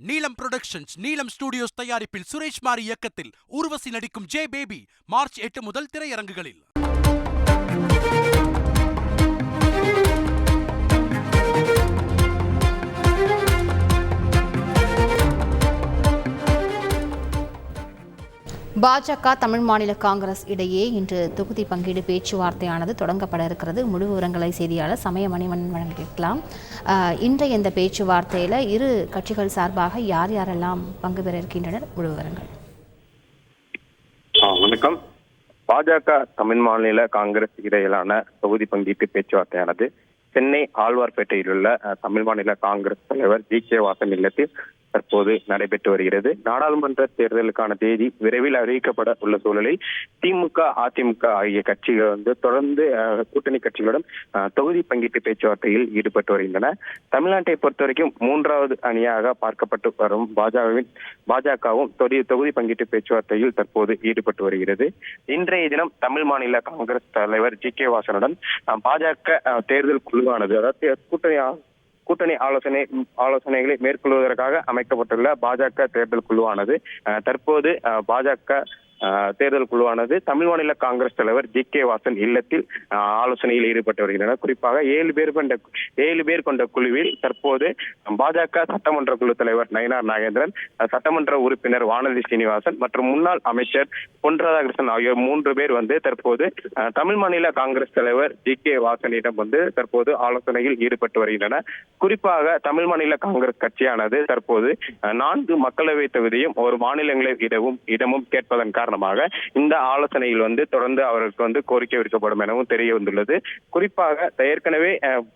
நீலம் புரொடக்ஷன்ஸ், நீலம் ஸ்டுடியோஸ் தயாரிப்பில் சுரேஷ் மாரி இயக்கத்தில் ஊர்வசி நடிக்கும் ஜே பேபி மார்ச் 8 முதல் திரையரங்குகளில். பாஜக தமிழ் மாநில காங்கிரஸ் இடையே இன்று தொகுதி பங்கீடு பேச்சுவார்த்தையானது தொடங்கப்பட இருக்கிறது. முழு விவரங்களை செய்தியாளர் சமய மணிவண்ணன் வழங்கிக்கலாம். இன்றைய இந்த பேச்சுவார்த்தையில் இரு கட்சிகள் சார்பாக யார் யாரெல்லாம் பங்கு பெற இருக்கின்றனர்? முழு விவரங்கள். வணக்கம். பாஜக தமிழ் மாநில காங்கிரஸ் இடையிலான தொகுதி பங்கீட்டு பேச்சுவார்த்தையானது சென்னை ஆழ்வார்பேட்டையில் உள்ள தமிழ் மாநில காங்கிரஸ் தலைவர் ஜி.கே. வாசன் இல்லத்தில் தற்போது நடைபெற்று வருகிறது. நாடாளுமன்ற தேர்தலுக்கான தேதி விரைவில் அறிவிக்கப்பட உள்ள சூழலில் திமுக, அதிமுக ஆகிய கட்சிகள் தொடர்ந்து கூட்டணி கட்சிகளுடன் தொகுதி பங்கீட்டு பேச்சுவார்த்தையில் ஈடுபட்டு வருகின்றன. தமிழ்நாட்டை பொறுத்த வரைக்கும் மூன்றாவது அணியாக பார்க்கப்பட்டு வரும் பாஜகவும் தொகுதி பங்கீட்டு பேச்சுவார்த்தையில் தற்போது ஈடுபட்டு வருகிறது. இன்றைய தினம் தமிழ் மாநில காங்கிரஸ் தலைவர் ஜி.கே. வாசனுடன் பாஜக தேர்தல் குழுவானது, அதாவது கூட்டணி ஆலோசனைகளை மேற்கொள்வதற்காக அமைக்கப்பட்டுள்ள பாஜக தேர்தல் குழுவானது தற்போது தேர்தல் குழுவானது தமிழ் மாநில காங்கிரஸ் தலைவர் ஜி.கே. வாசன் இல்லத்தில் ஆலோசனையில் ஈடுபட்டு வருகின்றனர். குறிப்பாக 7 பேர் கொண்ட குழுவில் தற்போது பாஜக சட்டமன்ற குழு தலைவர் நயினார் நாகேந்திரன், சட்டமன்ற உறுப்பினர் வானதி சீனிவாசன் மற்றும் முன்னாள் அமைச்சர் பொன் ராதாகிருஷ்ணன் ஆகியோர் 3 பேர் தற்போது தமிழ் மாநில காங்கிரஸ் தலைவர் ஜி.கே. வாசனிடம் தற்போது ஆலோசனையில் ஈடுபட்டு வருகின்றனர். குறிப்பாக தமிழ் மாநில காங்கிரஸ் கட்சியானது தற்போது 4 மக்களவை தொகுதியும் ஒரு மாநிலங்களை இடமும் கேட்பதன் காரணமாக இந்த ஆலோசனையில் தொடர்ந்து அவருக்கு கோரிக்கை விடுக்கப்படும் எனவும் தெரிய வந்துள்ளது. குறிப்பாக ஏற்கனவே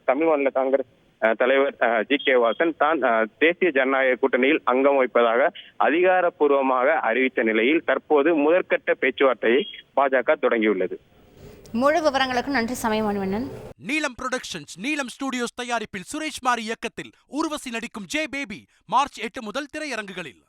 தமிழ் மாநில காங்கிரஸ் தலைவர் ஜி.கே. வாசன் தான் தேசிய ஜனநாயக கூட்டணியில் அங்கம் வகிப்பதாக அதிகாரப்பூர்வமாக அறிவித்த நிலையில் தற்போது முதற்கட்ட பேச்சுவார்த்தையை பாஜக தொடங்கியுள்ளது. முழு விவரங்களுக்கு நன்றி சமய மணிவண்ணன். நீலம் புரொடக்ஷன்ஸ், நீலம் ஸ்டுடியோஸ் தயாரிப்பில் சுரேஷ் மாரி இயக்கத்தில் ஊர்வசி நடிக்கும் ஜே பேபி மார்ச் 8 முதல் திரையரங்குகளில்.